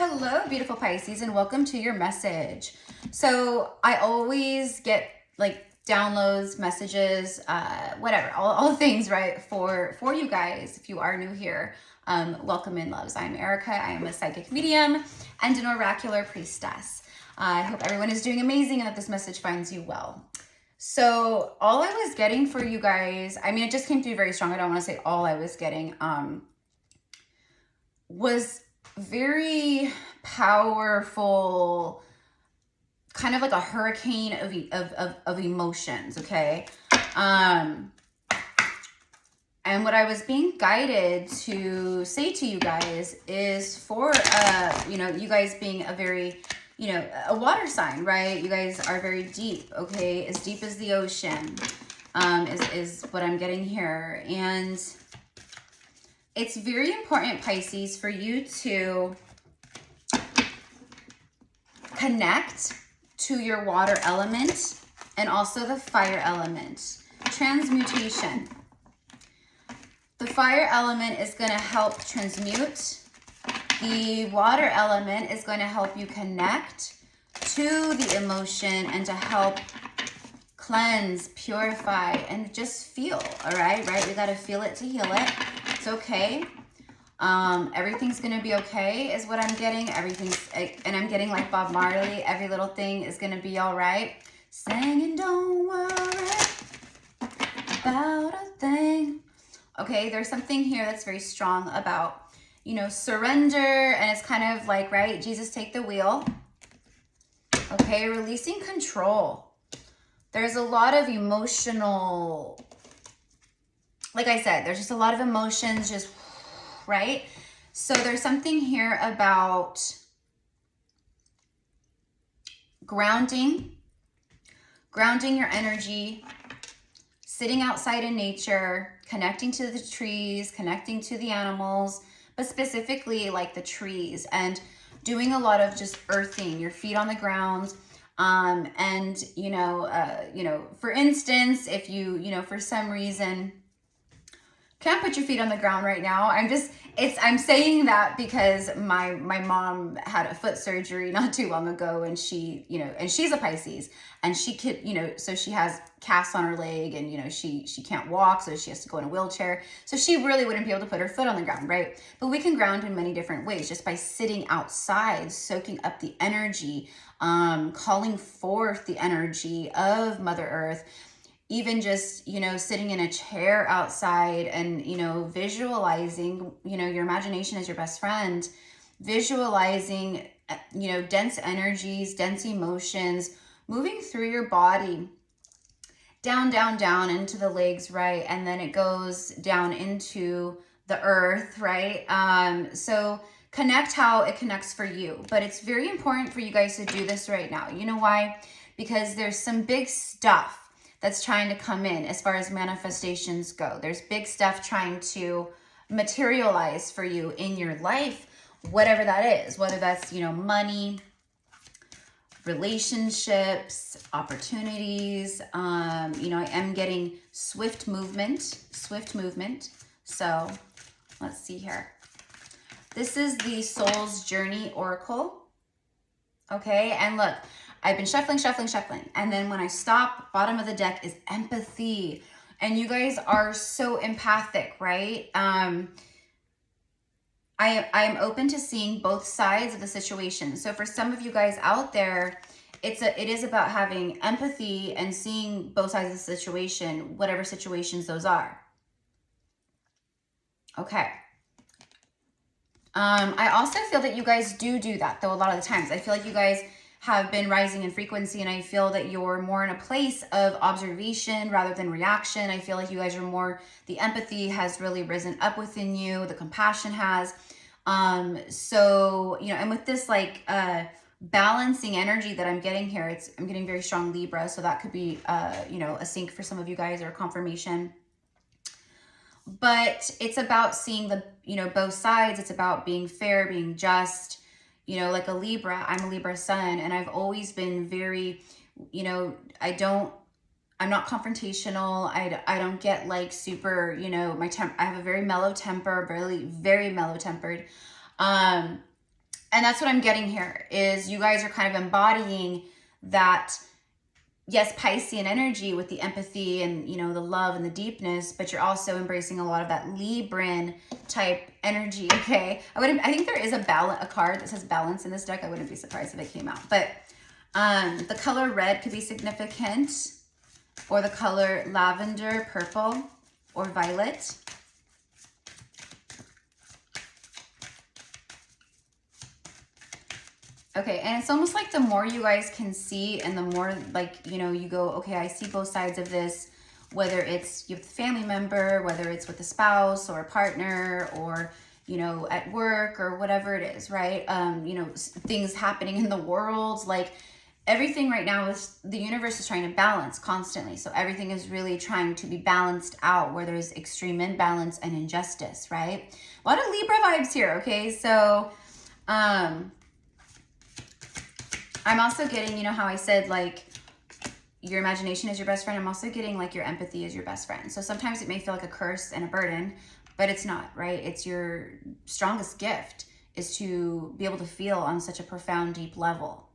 Hello, beautiful Pisces, and welcome to your message. So I always get like downloads, messages, whatever, all things, right, for you guys. If you are new here, welcome in, loves. I'm Erica. I am a psychic medium and an oracular priestess. I hope everyone is doing amazing and that this message finds you well. So all I was getting for you guys, I mean, it just came through very strong. I don't want to say all I was getting, was very powerful, kind of like a hurricane of emotions, okay? And what I was being guided to say to you guys is for, you guys being a very, a water sign, right? You guys are very deep, okay? As deep as the ocean, is what I'm getting here. And it's very important, Pisces, for you to connect to your water element and also the fire element. Transmutation. The fire element is going to help transmute. The water element is going to help you connect to the emotion and to help cleanse, purify, and just feel, all right? We got to feel it to heal it. It's okay. Everything's going to be okay is what I'm getting. And I'm getting like Bob Marley, every little thing is going to be all right. Singing, don't worry about a thing. Okay, there's something here that's very strong about, surrender. And it's kind of like, right, Jesus, take the wheel. Okay, releasing control. There's a lot of emotional, like I said, there's just a lot of emotions, just, right? So there's something here about grounding your energy, sitting outside in nature, connecting to the trees, connecting to the animals, but specifically like the trees, and doing a lot of just earthing, your feet on the ground. And, for instance, if you, for some reason can't put your feet on the ground right now, I'm saying that because my mom had a foot surgery not too long ago, and she, and she's a Pisces, and she could, so she has casts on her leg, and, she can't walk, so she has to go in a wheelchair. So she really wouldn't be able to put her foot on the ground, right? But we can ground in many different ways, just by sitting outside, soaking up the energy, calling forth the energy of Mother Earth. Even just, sitting in a chair outside and, visualizing, your imagination is your best friend, visualizing, dense energies, dense emotions, moving through your body, down into the legs, right? And then it goes down into the earth, right? So connect how it connects for you. But it's very important for you guys to do this right now. You know why? Because there's some big stuff that's trying to come in as far as manifestations go. There's big stuff trying to materialize for you in your life, whatever that is, whether that's, money, relationships, opportunities. I am getting swift movement. So let's see here. This is the Soul's Journey Oracle. Okay, and look, I've been shuffling. And then when I stop, bottom of the deck is empathy. And you guys are so empathic, right? I am open to seeing both sides of the situation. So for some of you guys out there, it is about having empathy and seeing both sides of the situation, whatever situations those are. Okay. I also feel that you guys do that, though, a lot of the times. I feel like you guys have been rising in frequency, and I feel that you're more in a place of observation rather than reaction. I feel like you guys are more, the empathy has really risen up within you, the compassion has. So, and with this like balancing energy that I'm getting here, I'm getting very strong Libra, so that could be a sync for some of you guys, or a confirmation. But it's about seeing the, both sides. It's about being fair, being just. Like a Libra, I'm a Libra sun, and I've always been very, I'm not confrontational. I don't get like super, I have a very mellow temper, very mellow tempered. And that's what I'm getting here, is you guys are kind of embodying that, yes, Piscean energy with the empathy and, you know, the love and the deepness, but you're also embracing a lot of that Libran type energy, okay? I think there is a card that says balance in this deck. I wouldn't be surprised if it came out. But the color red could be significant, or the color lavender, purple, or violet. Okay, and it's almost like the more you guys can see and the more, like, you know, you go, okay, I see both sides of this, whether it's with a family member, whether it's with a spouse or a partner, or, you know, at work or whatever it is, right? You know, things happening in the world, like everything right now is, the universe is trying to balance constantly. So everything is really trying to be balanced out where there's extreme imbalance and injustice, right? A lot of Libra vibes here, okay? So, I'm also getting, you know how I said, like, your imagination is your best friend? I'm also getting, like, your empathy is your best friend. So sometimes it may feel like a curse and a burden, but it's not, right? It's your strongest gift, is to be able to feel on such a profound, deep level.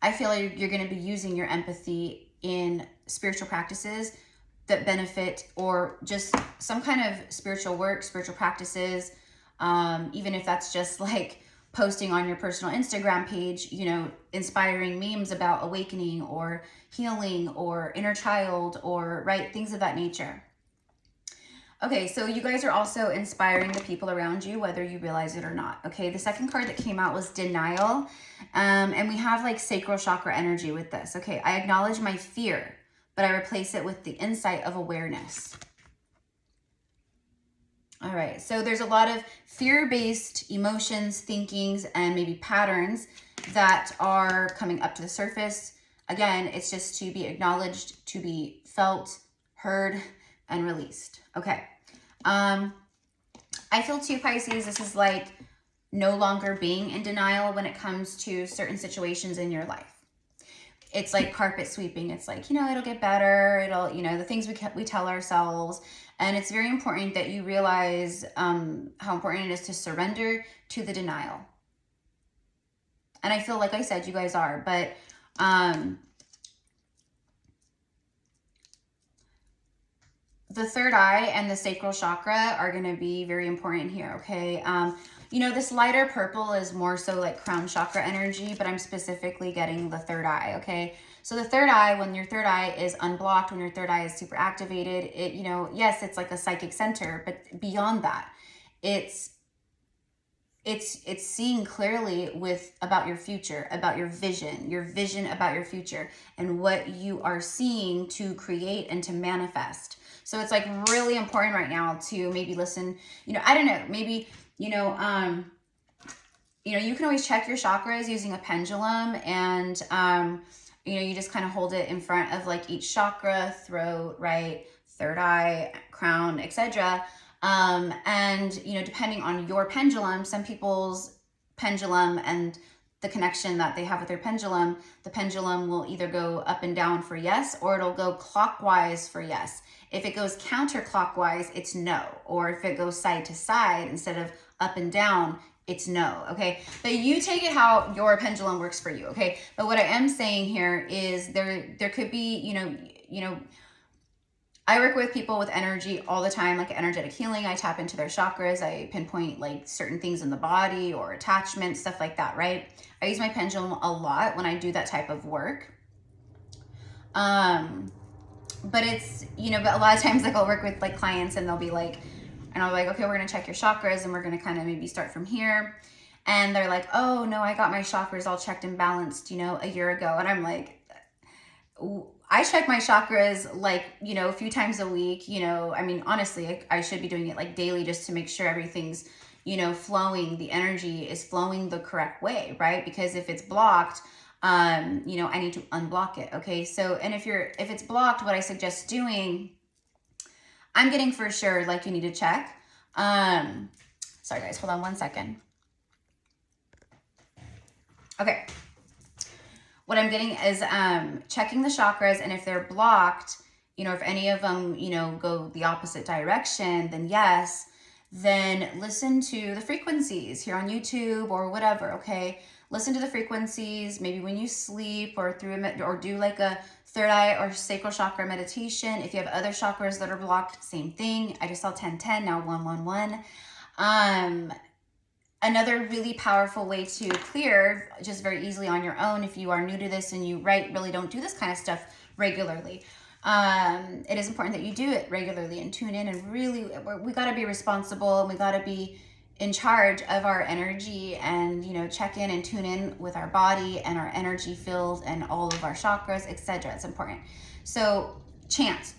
I feel like you're going to be using your empathy in spiritual practices that benefit, or just some kind of spiritual work, spiritual practices, even if that's just like posting on your personal Instagram page, you know, inspiring memes about awakening or healing or inner child, or, right, things of that nature. Okay, so you guys are also inspiring the people around you, whether you realize it or not. Okay, the second card that came out was denial. And we have like sacral chakra energy with this. Okay, I acknowledge my fear, but I replace it with the insight of awareness. All right, so there's a lot of fear-based emotions, thinkings, and maybe patterns that are coming up to the surface. Again, it's just to be acknowledged, to be felt, heard, and released. Okay. I feel too, Pisces, this is like no longer being in denial when it comes to certain situations in your life. It's like carpet sweeping. It's like, you know, it'll get better. It'll, you know, the things we tell ourselves. And it's very important that you realize how important it is to surrender to the denial. And I feel, like I said, you guys are, but the third eye and the sacral chakra are going to be very important here, okay? You know, this lighter purple is more so like crown chakra energy, but I'm specifically getting the third eye, okay? So the third eye, when your third eye is unblocked, when your third eye is super activated, it, you know, yes, it's like a psychic center, but beyond that, it's seeing clearly about your future, about your vision about your future, and what you are seeing to create and to manifest. So it's like really important right now to maybe listen, you know, I don't know, maybe, you know, you can always check your chakras using a pendulum, and, you know, you just kind of hold it in front of like each chakra, throat, right, third eye, crown, etc. And, you know, depending on your pendulum, some people's pendulum and the connection that they have with their pendulum, the pendulum will either go up and down for yes, or it'll go clockwise for yes. If it goes counterclockwise, it's no. Or if it goes side to side instead of up and down, it's no, okay? But you take it how your pendulum works for you, okay? But what I am saying here is there could be, you know, I work with people with energy all the time, like energetic healing. I tap into their chakras. I pinpoint like certain things in the body or attachments, stuff like that, right? I use my pendulum a lot when I do that type of work. But it's, you know, but a lot of times like I'll work with like clients and they'll be like, and I'll be like, okay, we're going to check your chakras and we're going to kind of maybe start from here. And they're like, oh no, I got my chakras all checked and balanced, you know, a year ago. And I'm like, I check my chakras like, you know, a few times a week, you know, I mean, honestly, I should be doing it like daily just to make sure everything's, you know, flowing, the energy is flowing the correct way, right? Because if it's blocked, you know, I need to unblock it. Okay. So, and if it's blocked, what I suggest doing, I'm getting for sure, like you need to check. Sorry guys, hold on one second. Okay. What I'm getting is checking the chakras, and if they're blocked, you know, if any of them, you know, go the opposite direction, then yes, then listen to the frequencies here on YouTube or whatever, okay? Listen to the frequencies, maybe when you sleep or or do like a third eye or sacral chakra meditation. If you have other chakras that are blocked, same thing. I just saw 1010, now 111. Another really powerful way to clear, just very easily on your own, if you are new to this and you really don't do this kind of stuff regularly, it is important that you do it regularly and tune in and really, we got to be responsible and we got to be in charge of our energy and, you know, check in and tune in with our body and our energy field and all of our chakras, etc. It's important. So chants,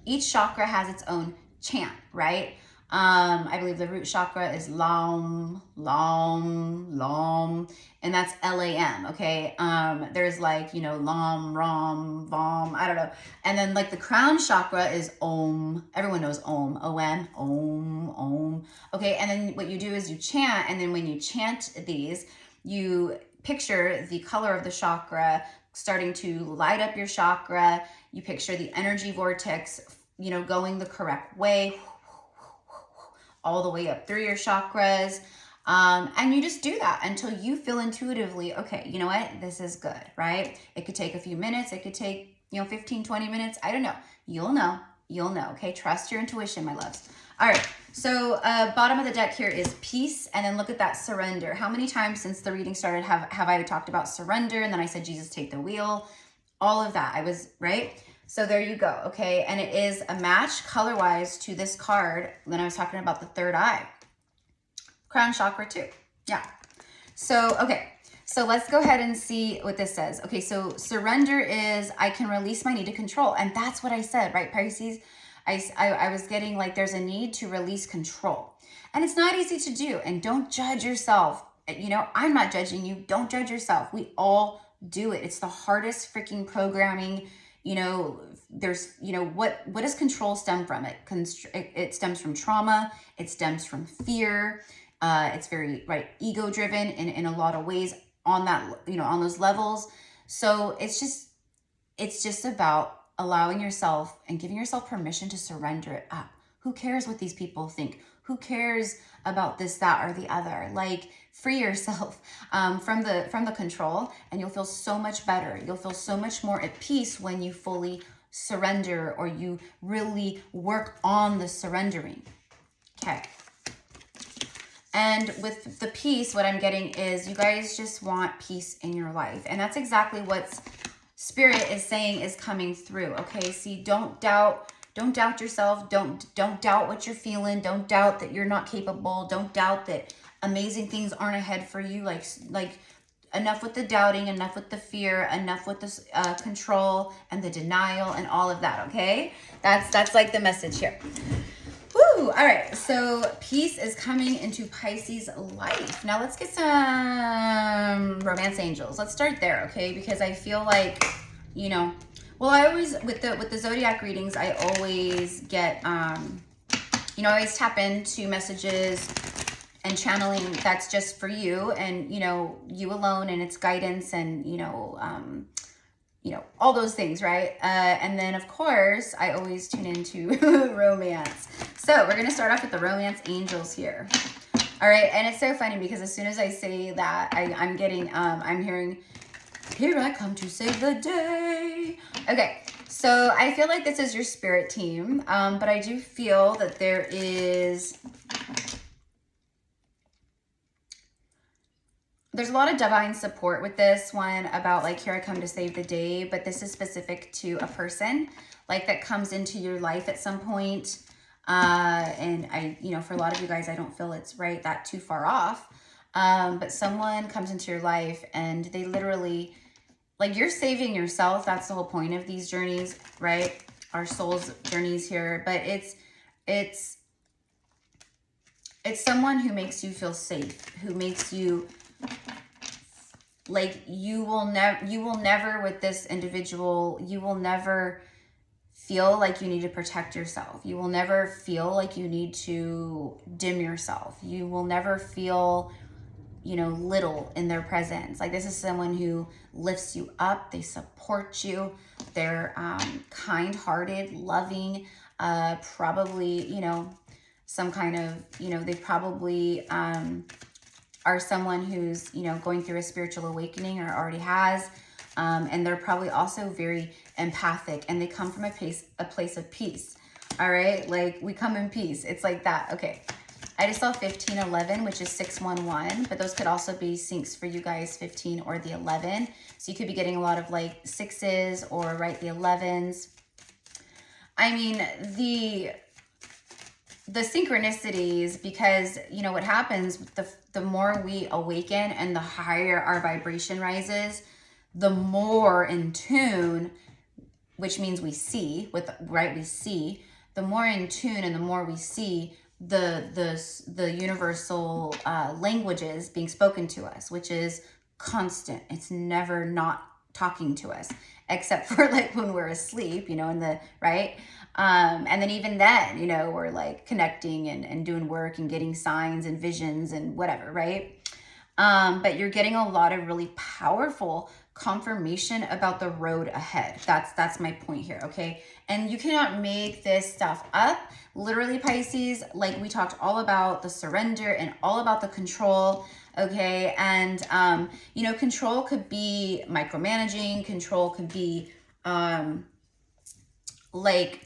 each chakra has its own chant, right? I believe the root chakra is Lam, Lam, Lam, and that's Lam, okay? There's like, you know, Lam, Ram, Vam, I don't know. And then like the crown chakra is Om. Everyone knows Om, O-M, Om, Om. Okay, and then what you do is you chant, and then when you chant these, you picture the color of the chakra starting to light up your chakra. You picture the energy vortex, you know, going the correct way, all the way up through your chakras. And you just do that until you feel intuitively, okay, you know what, this is good, right? It could take a few minutes. It could take, you know, 15, 20 minutes. I don't know. You'll know, okay? Trust your intuition, my loves. All right, so bottom of the deck here is peace, and then look at that surrender. How many times since the reading started have I talked about surrender, and then I said, Jesus, take the wheel, all of that. I was, right? So there you go, okay? And it is a match color-wise to this card when I was talking about the third eye. Crown chakra too, yeah. So, okay, so let's go ahead and see what this says. Okay, so surrender is I can release my need to control. And that's what I said, right, Pisces? I was getting like there's a need to release control. And it's not easy to do. And don't judge yourself. You know, I'm not judging you. Don't judge yourself. We all do it. It's the hardest freaking programming. You know, there's, you know, what does control stem from? It stems from trauma. It stems from fear. It's very, right, ego driven in a lot of ways on that, you know, on those levels. So it's just about allowing yourself and giving yourself permission to surrender it up. Who cares what these people think? Who cares about this, that, or the other? Like, free yourself from the control, and you'll feel so much better. You'll feel so much more at peace when you fully surrender, or you really work on the surrendering. Okay. And with the peace, what I'm getting is you guys just want peace in your life. And that's exactly what Spirit is saying is coming through. Okay, see, don't doubt yourself. Don't doubt what you're feeling. Don't doubt that you're not capable. Don't doubt that amazing things aren't ahead for you. Like enough with the doubting, enough with the fear, enough with the control and the denial and all of that. Okay, that's like the message here. Woo! All right, so peace is coming into Pisces' life. Now let's get some romance angels. Let's start there, okay? Because I feel like, you know, well, I always, with the zodiac readings, I always get, you know, I always tap into messages and channeling that's just for you and, you know, you alone, and it's guidance and, you know, all those things, right? And then, of course, I always tune into romance. So we're going to start off with the romance angels here. All right, and it's so funny because as soon as I say that, I'm getting, I'm hearing, here I come to save the day. Okay, so I feel like this is your spirit team, but I do feel that there's a lot of divine support with this one about like, here I come to save the day, but this is specific to a person like that comes into your life at some point. And I, you know, for a lot of you guys, I don't feel it's right that too far off. But someone comes into your life and they literally, like, you're saving yourself. That's the whole point of these journeys, right? Our soul's journeys here, but it's someone who makes you feel safe, who makes you like, you will never with this individual, you will never feel like you need to protect yourself. You will never feel like you need to dim yourself. You will never feel, you know, little in their presence. Like, this is someone who lifts you up. They support you. They're kind-hearted, loving, probably, you know, some kind of, you know, they probably are someone who's, you know, going through a spiritual awakening or already has. And they're probably also very empathic, and they come from a place of peace. All right. Like, we come in peace. It's like that. Okay. I just saw 1511, which is 611, but those could also be syncs for you guys, 15 or the 11. So you could be getting a lot of like 6s or right, the 11s. I mean, the synchronicities, because, you know, what happens, the more we awaken and the higher our vibration rises, the more in tune, which means we see, we see, the more in tune and the more we see the universal languages being spoken to us, which is constant. It's never not talking to us, except for like when we're asleep, you know, in the, right? And then even then, you know, we're like connecting and doing work and getting signs and visions and whatever, right? But you're getting a lot of really powerful confirmation about the road ahead. That's my point here, okay? And you cannot make this stuff up. Literally, Pisces, like we talked all about the surrender and all about the control, okay? And, you know, control could be micromanaging. Control could be, like,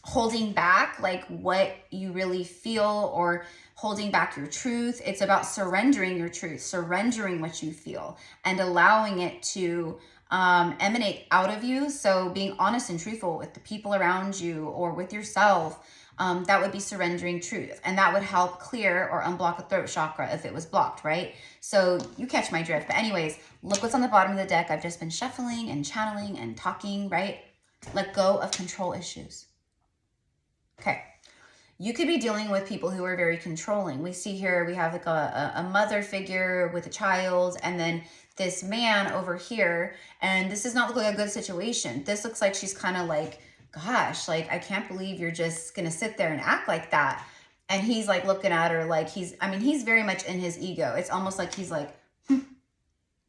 holding back like what you really feel, or holding back your truth. It's about surrendering your truth, surrendering what you feel, and allowing it to emanate out of you. So being honest and truthful with the people around you or with yourself, that would be surrendering truth. And that would help clear or unblock a throat chakra if it was blocked, right? So you catch my drift. But anyways, look what's on the bottom of the deck. I've just been shuffling and channeling and talking, right? Let go of control issues. Okay. You could be dealing with people who are very controlling. We see here, we have like a mother figure with a child, and then this man over here, and this does not look like a good situation. This looks like she's kind of like, gosh, like, I can't believe you're just going to sit there and act like that. And he's like looking at her like he's very much in his ego. It's almost like he's like, what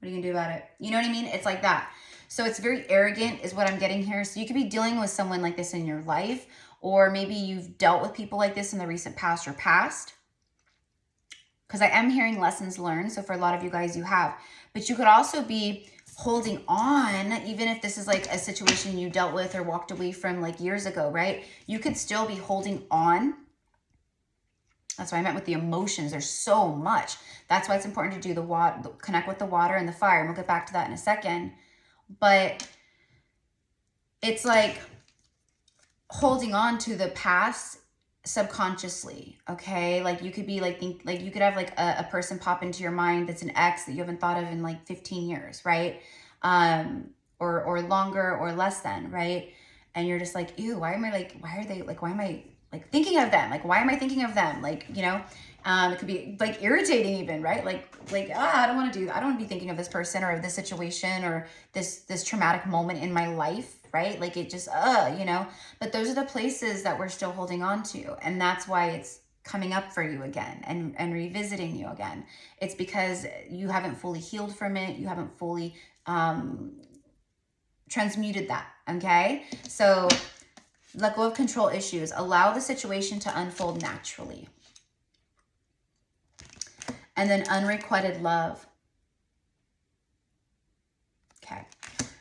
are you going to do about it? You know what I mean? It's like that. So it's very arrogant is what I'm getting here. So you could be dealing with someone like this in your life, or maybe you've dealt with people like this in the recent past or past. Because I am hearing lessons learned. So for a lot of you guys, you have. But you could also be holding on, even if this is like a situation you dealt with or walked away from like years ago, right? You could still be holding on. That's what I meant with the emotions. There's so much. That's why it's important to do the water, connect with the water and the fire. And we'll get back to that in a second. But it's like holding on to the past subconsciously, okay? Like you could be like, you could have like a person pop into your mind that's an ex that you haven't thought of in like 15 years, right? Or longer or less than, right? And you're just like, ew, why am I like thinking of them? Like, why am I thinking of them? Like, you know, it could be like irritating even, right? I don't want to do that. I don't want to be thinking of this person or this situation or this traumatic moment in my life, right? Like it just, you know, but those are the places that we're still holding on to. And that's why it's coming up for you again and revisiting you again. It's because you haven't fully healed from it. You haven't fully transmuted that, okay? So let go of control issues. Allow the situation to unfold naturally. And then unrequited love. Okay.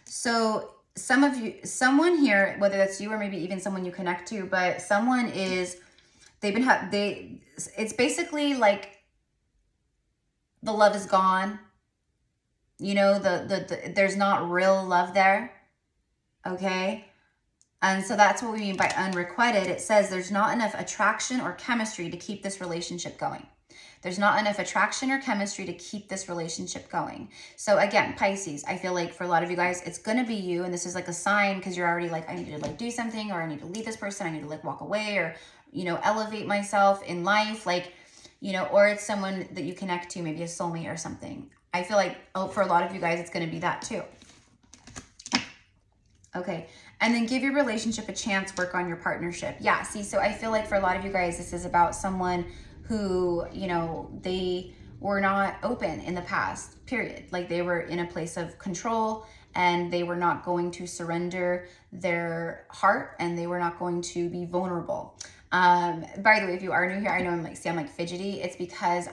So someone here, whether that's you or maybe even someone you connect to, but someone is, it's basically like the love is gone. You know, there's not real love there. Okay. And so that's what we mean by unrequited. It says there's not enough attraction or chemistry to keep this relationship going. There's not enough attraction or chemistry to keep this relationship going. So again, Pisces, I feel like for a lot of you guys, it's going to be you. And this is like a sign because you're already like, I need to like do something, or I need to leave this person. I need to like walk away, or, you know, elevate myself in life. Like, you know, or it's someone that you connect to, maybe a soulmate or something. I feel like, for a lot of you guys, it's going to be that too. Okay. And then give your relationship a chance, work on your partnership. Yeah. See, so I feel like for a lot of you guys, this is about someone who, you know, they were not open in the past, period. Like they were in a place of control and they were not going to surrender their heart and they were not going to be vulnerable. By the way, if you are new here, I know I'm like fidgety. It's because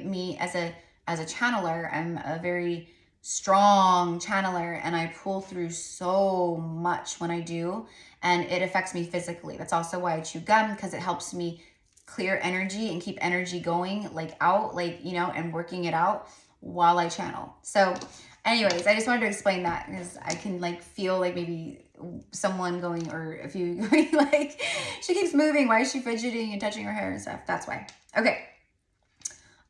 me as a channeler, I'm a very strong channeler, and I pull through so much when I do, and it affects me physically. That's also why I chew gum, because it helps me clear energy and keep energy going, like out, like, you know, and working it out while I channel. So anyways, I just wanted to explain that, because I can like feel like maybe someone going, or if you going like, she keeps moving, why is she fidgeting and touching her hair and stuff? That's why. Okay.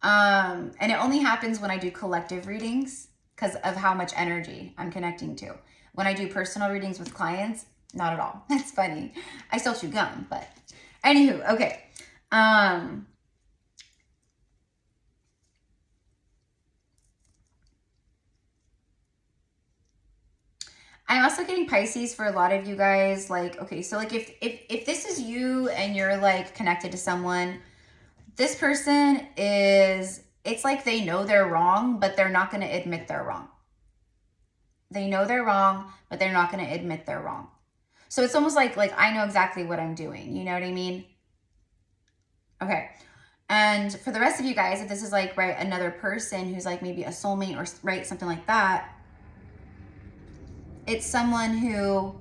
And it only happens when I do collective readings, because of how much energy I'm connecting to. When I do personal readings with clients, not at all. That's funny. I still chew gum, but anywho, okay. I'm also getting Pisces for a lot of you guys. Like, okay, so like if this is you and you're like connected to someone, this person is, it's like they know they're wrong, but they're not going to admit they're wrong. They know they're wrong, but they're not going to admit they're wrong. So it's almost like I know exactly what I'm doing. You know what I mean? Okay. And for the rest of you guys, if this is like, right, another person who's like maybe a soulmate or, right, something like that, it's someone who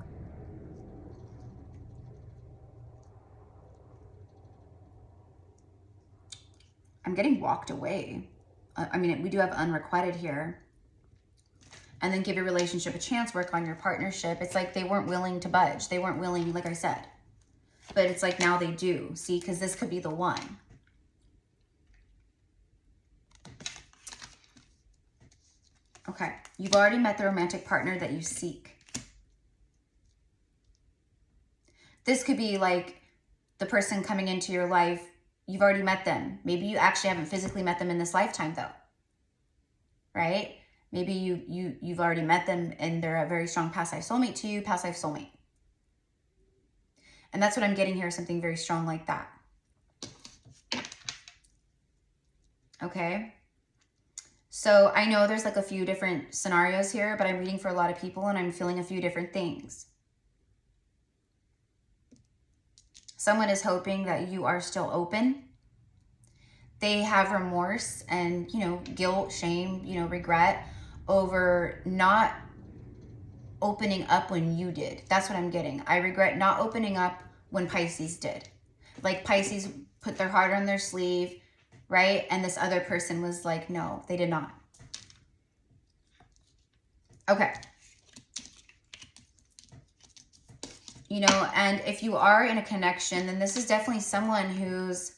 I'm getting walked away. I mean, we do have unrequited here. And then give your relationship a chance, work on your partnership. It's like they weren't willing to budge. They weren't willing, like I said. But it's like now they do. See, because this could be the one. Okay. You've already met the romantic partner that you seek. This could be like the person coming into your life. You've already met them. Maybe you actually haven't physically met them in this lifetime though. Right? Maybe you've already met them and they're a very strong past life soulmate to you, past life soulmate. And that's what I'm getting here, something very strong like that. Okay. So I know there's like a few different scenarios here, but I'm reading for a lot of people and I'm feeling a few different things. Someone is hoping that you are still open. They have remorse and, you know, guilt, shame, you know, regret over not opening up when you did. That's what I'm getting. I regret not opening up when Pisces did. Like Pisces put their heart on their sleeve, right? And this other person was like, no, they did not. Okay. You know, and if you are in a connection, then this is definitely someone who's,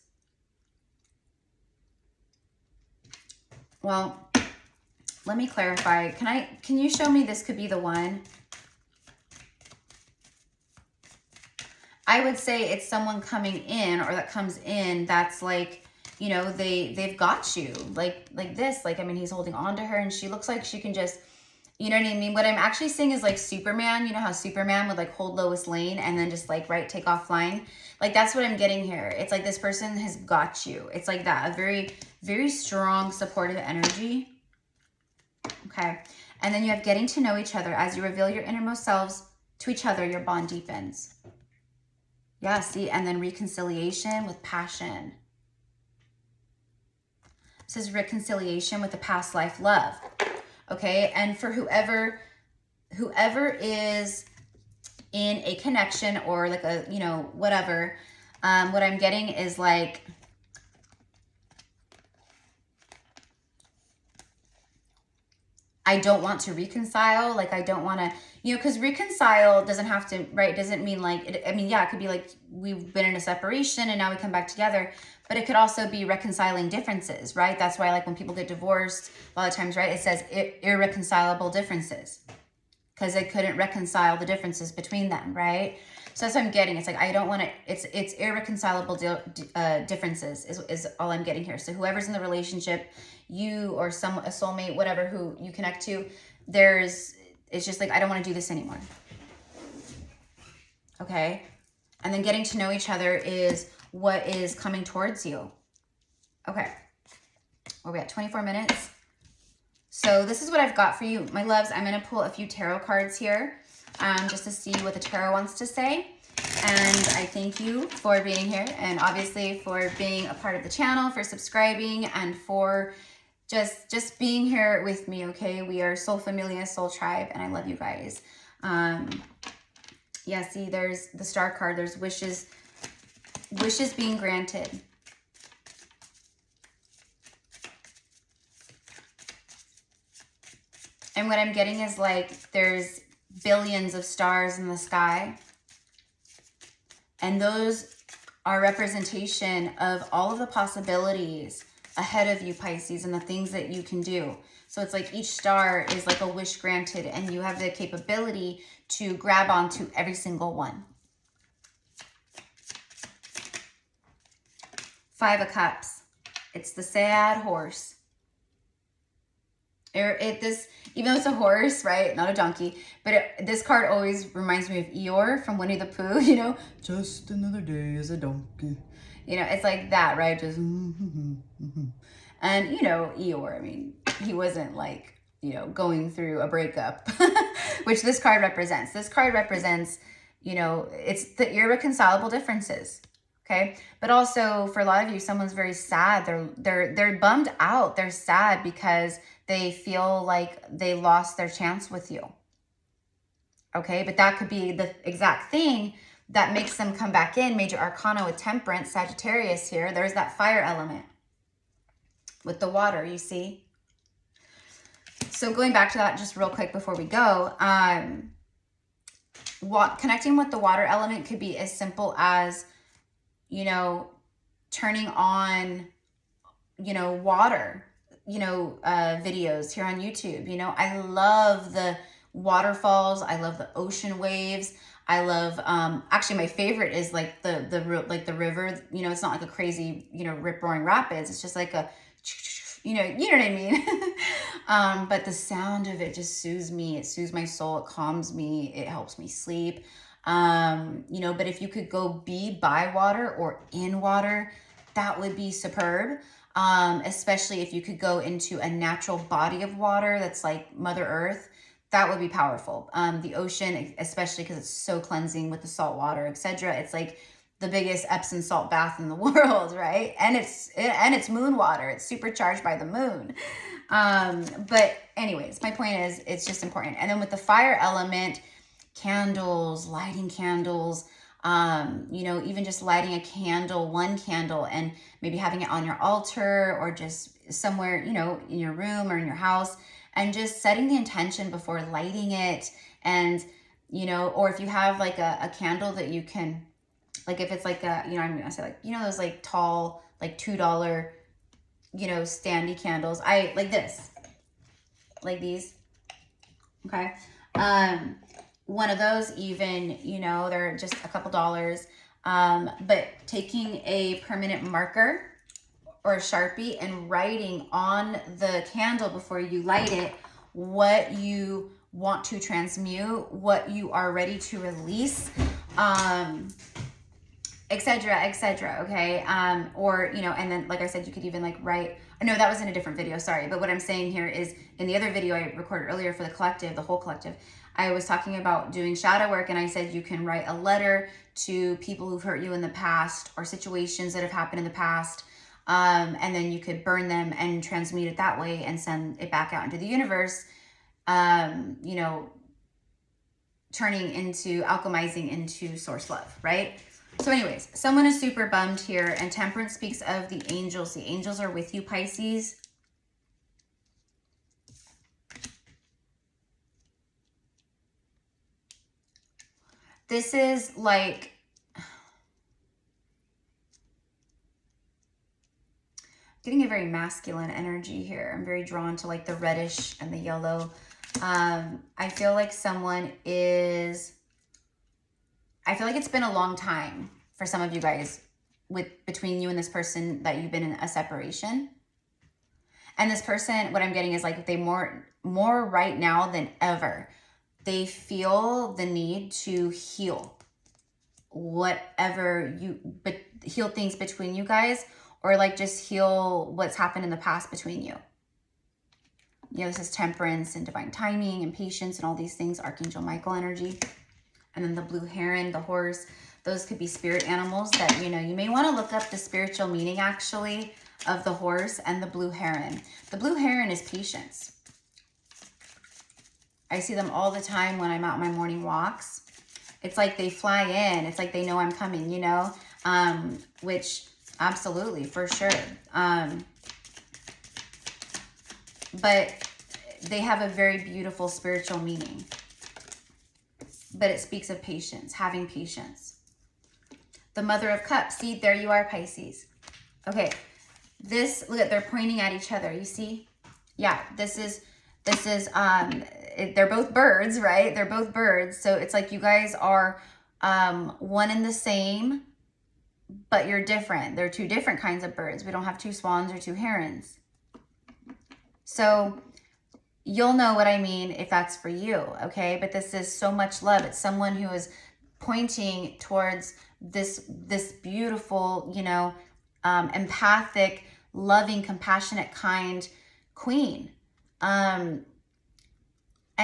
well, let me clarify. Can you show me this could be the one? I would say it's someone coming in or that comes in that's like, you know, they've got you like this. Like, I mean, he's holding on to her and she looks like she can just, you know what I mean? What I'm actually seeing is like Superman. You know how Superman would like hold Lois Lane and then just like, right, take off flying? Like, that's what I'm getting here. It's like this person has got you. It's like that, a very, very strong supportive energy. Okay. And then you have getting to know each other. As you reveal your innermost selves to each other, your bond deepens. Yeah, see, and then reconciliation with passion. This is reconciliation with the past life love. Okay, and for whoever is in a connection or like a, you know, whatever, what I'm getting is like, I don't want to reconcile. Like, I don't want to, you know, because reconcile doesn't have to, right? Doesn't mean like, I mean, yeah, it could be like we've been in a separation and now we come back together, but it could also be reconciling differences, right? That's why like when people get divorced, a lot of times, right, it says irreconcilable differences because they couldn't reconcile the differences between them, right? So that's what I'm getting. It's like, I don't want to, it's irreconcilable differences is all I'm getting here. So whoever's in the relationship, you or a soulmate, whatever, who you connect to, it's just like, I don't want to do this anymore. Okay. And then getting to know each other is what is coming towards you. Okay. Where are we at? 24 minutes. So this is what I've got for you, my loves. I'm going to pull a few tarot cards here just to see what the tarot wants to say. And I thank you for being here, and obviously for being a part of the channel, for subscribing, and for just being here with me, okay? We are Soul Familia, Soul Tribe, and I love you guys. Yeah, see, there's the Star card. There's wishes being granted. And what I'm getting is like there's billions of stars in the sky. And those are representation of all of the possibilities ahead of you, Pisces, and the things that you can do. So it's like each star is like a wish granted, and you have the capability to grab onto every single one. 5 of Cups. It's the sad horse. Even though it's a horse, right? Not a donkey. But this card always reminds me of Eeyore from Winnie the Pooh, you know? Just another day as a donkey. You know, it's like that, right? Just, And, you know, Eeyore, I mean, he wasn't like, you know, going through a breakup, which this card represents. This card represents, you know, it's the irreconcilable differences. Okay. But also for a lot of you, someone's very sad. They're bummed out. They're sad because they feel like they lost their chance with you. Okay. But that could be the exact thing that makes them come back in. Major Arcana with Temperance, Sagittarius here. There's that fire element with the water, you see? So going back to that just real quick before we go, connecting with the water element could be as simple as, you know, turning on, you know, water, you know, videos here on YouTube. You know, I love the waterfalls. I love the ocean waves. I love, actually my favorite is like the river, you know, it's not like a crazy, you know, rip roaring rapids. It's just like a, you know what I mean? But the sound of it just soothes me. It soothes my soul. It calms me. It helps me sleep. You know, but if you could go be by water or in water, that would be superb. Especially if you could go into a natural body of water that's like Mother Earth, that would be powerful. The ocean, especially because it's so cleansing with the salt water, etc. It's like the biggest Epsom salt bath in the world, right? And it's moon water. It's supercharged by the moon. But anyways, my point is, it's just important. And then with the fire element, candles, lighting candles, you know, even just lighting a candle, one candle, and maybe having it on your altar or just somewhere, you know, in your room or in your house, and just setting the intention before lighting it. And, you know, or if you have like a candle that you can, like if it's like a, you know, I'm going to say like, you know, those like tall, like $2, you know, standy candles. I like this, like these. Okay. One of those even, you know, they're just a couple dollars. But taking a permanent marker or a Sharpie and writing on the candle before you light it what you want to transmute, what you are ready to release, etc., okay? Or, you know, and then, like I said, you could even like write, no, that was in a different video, sorry. But what I'm saying here is in the other video I recorded earlier for the collective, the whole collective, I was talking about doing shadow work, and I said you can write a letter to people who've hurt you in the past or situations that have happened in the past. And then you could burn them and transmute it that way and send it back out into the universe, you know, alchemizing into source love, right? So anyways, someone is super bummed here, and Temperance speaks of the angels. The angels are with you, Pisces. This is like, getting a very masculine energy here. I'm very drawn to like the reddish and the yellow. I feel like I feel like it's been a long time for some of you guys between you and this person that you've been in a separation. And this person, what I'm getting is like they more right now than ever, they feel the need to heal heal things between you guys, or like just heal what's happened in the past between you. You know, this is Temperance and divine timing and patience and all these things, Archangel Michael energy. And then the blue heron, the horse. Those could be spirit animals that, you know, you may want to look up the spiritual meaning actually of the horse and the blue heron. The blue heron is patience. I see them all the time when I'm out on my morning walks. It's like they fly in. It's like they know I'm coming, you know, which absolutely, for sure. But they have a very beautiful spiritual meaning. But it speaks of patience, having patience. The Mother of Cups. See, there you are, Pisces. Okay, this, look at, they're pointing at each other, you see? Yeah, this is, they're both birds, right? They're both birds. So it's like you guys are one and the same, but you're different. They're two different kinds of birds. We don't have two swans or two herons. So you'll know what I mean if that's for you, okay? But this is so much love. It's someone who is pointing towards this beautiful, you know, empathic, loving, compassionate, kind queen. And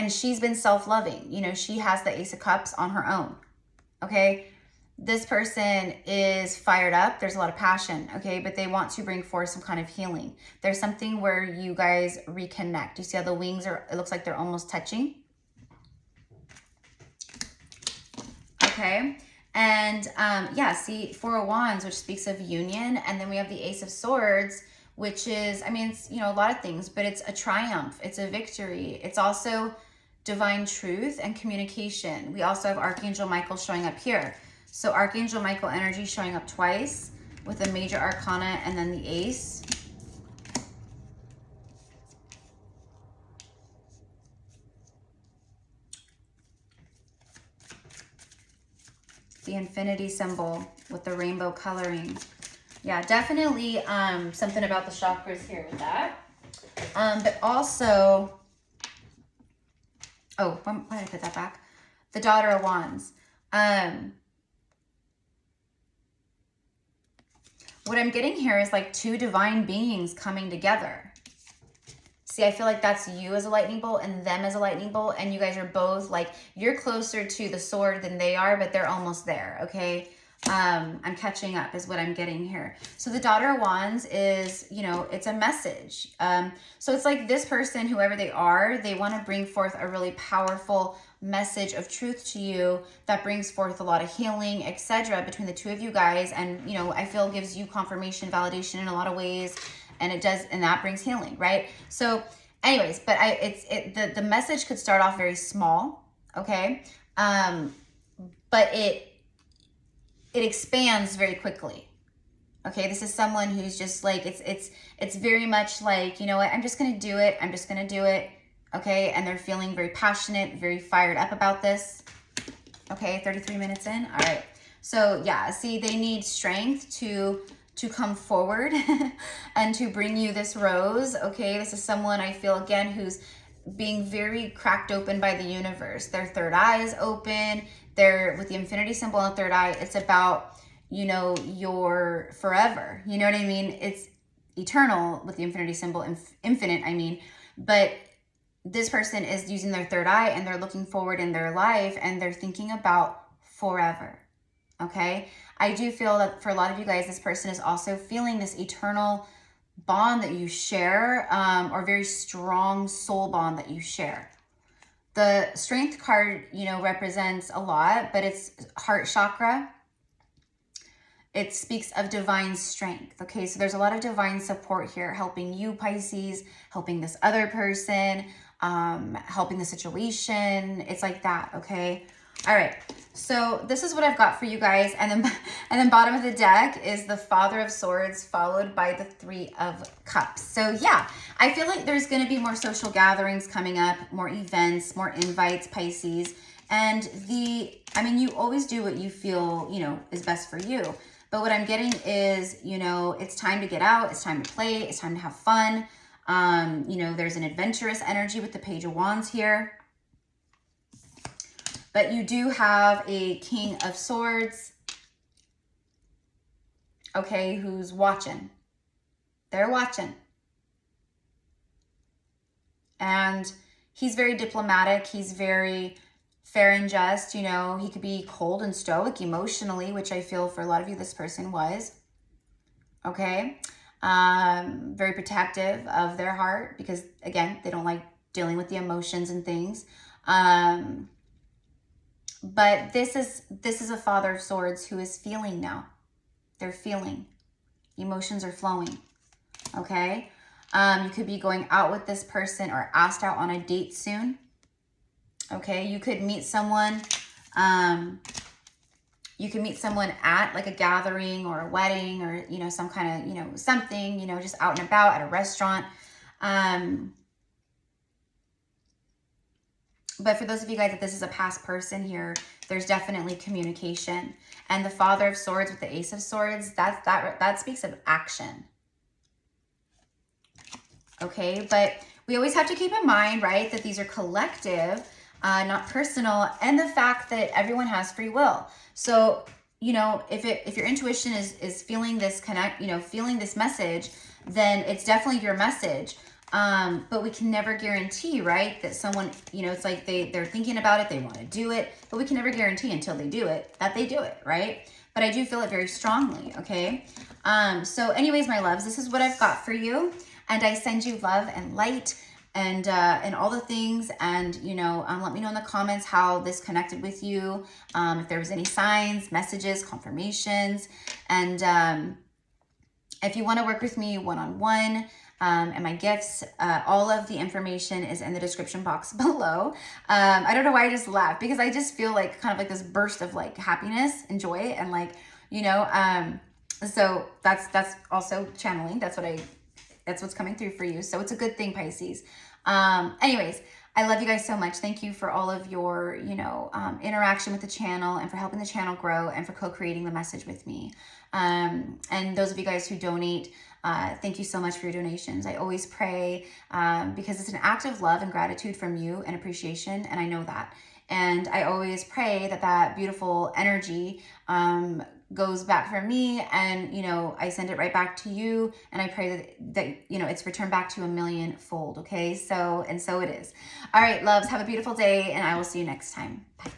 she's been self-loving. You know, she has the Ace of Cups on her own, okay? This person is fired up. There's a lot of passion, okay? But they want to bring forth some kind of healing. There's something where you guys reconnect. You see how the wings are, it looks like they're almost touching. Okay. And yeah, see, Four of Wands, which speaks of union. And then we have the Ace of Swords, which is, I mean, it's, you know, a lot of things, but it's a triumph. It's a victory. It's also divine truth and communication. We also have Archangel Michael showing up here. So Archangel Michael energy showing up twice with a major arcana and then the ace. The infinity symbol with the rainbow coloring. Yeah, definitely something about the chakras here with that. But also, oh, why did I put that back? The Daughter of Wands. What I'm getting here is like two divine beings coming together. See, I feel like that's you as a lightning bolt and them as a lightning bolt. And you guys are both like, you're closer to the sword than they are, but they're almost there, okay? I'm catching up is what I'm getting here. So the Daughter of Wands is, you know, it's a message. So it's like this person, whoever they are, they want to bring forth a really powerful message of truth to you that brings forth a lot of healing, etc. between the two of you guys. And, you know, I feel gives you confirmation, validation in a lot of ways. And it does, and that brings healing, right? So anyways, but the message could start off very small, okay? But it expands very quickly. Okay, this is someone who's just like, it's very much like, you know what, I'm just gonna do it. I'm just gonna do it. Okay, and they're feeling very passionate, very fired up about this. Okay, 33 minutes in. All right. So yeah, see, they need strength to come forward and to bring you this rose. Okay, this is someone I feel again who's being very cracked open by the universe. Their third eye is open. They're with the infinity symbol on the third eye. It's about, you know, your forever. You know what I mean? It's eternal with the infinity symbol, infinite, I mean, but this person is using their third eye and they're looking forward in their life and they're thinking about forever. Okay. I do feel that for a lot of you guys, this person is also feeling this eternal bond that you share, or very strong soul bond that you share. The Strength card, you know, represents a lot, but it's heart chakra. It speaks of divine strength. Okay, so there's a lot of divine support here, helping you, Pisces, helping this other person, helping the situation. It's like that, okay? All right, so this is what I've got for you guys. And then bottom of the deck is the Father of Swords followed by the Three of Cups. So yeah, I feel like there's going to be more social gatherings coming up, more events, more invites, Pisces. And I mean, you always do what you feel, you know, is best for you. But what I'm getting is, you know, it's time to get out. It's time to play. It's time to have fun. You know, there's an adventurous energy with the Page of Wands here. But you do have a King of Swords, okay, who's watching. They're watching. And he's very diplomatic. He's very fair and just. You know, he could be cold and stoic emotionally, which I feel for a lot of you this person was. Okay. Very protective of their heart because, again, they don't like dealing with the emotions and things. But this is a Father of Swords who is feeling now. They're feeling. Emotions are flowing. Okay. You could be going out with this person or asked out on a date soon. Okay. You could meet someone. You can meet someone at like a gathering or a wedding or, you know, some kind of, you know, something, you know, just out and about at a restaurant. But for those of you guys that this is a past person here, there's definitely communication. And the Father of Swords with the Ace of Swords, that speaks of action. Okay, but we always have to keep in mind, right, that these are collective, not personal, and the fact that everyone has free will. So, you know, if your intuition is feeling this feeling this message, then it's definitely your message. But we can never guarantee, right, that someone, you know, it's like they're thinking about it, they want to do it, but we can never guarantee until they do it, that they do it, right? But I do feel it very strongly, okay? So anyways, my loves, this is what I've got for you. And I send you love and light and all the things. And, you know, let me know in the comments how this connected with you. If there was any signs, messages, confirmations. And if you want to work with me one-on-one, and my gifts, all of the information is in the description box below. I don't know why I just laughed, because I just feel like kind of like this burst of like happiness and joy and like, you know, so that's also channeling. That's what's coming through for you. So it's a good thing, Pisces. Anyways, I love you guys so much. Thank you for all of your, you know, interaction with the channel and for helping the channel grow and for co-creating the message with me. And those of you guys who donate, thank you so much for your donations. I always pray because it's an act of love and gratitude from you and appreciation, and I know that. And I always pray that that beautiful energy goes back from me, and, you know, I send it right back to you, and I pray that you know, it's returned back to 1,000,000-fold. Okay, so it is. All right, loves, have a beautiful day, and I will see you next time. Bye.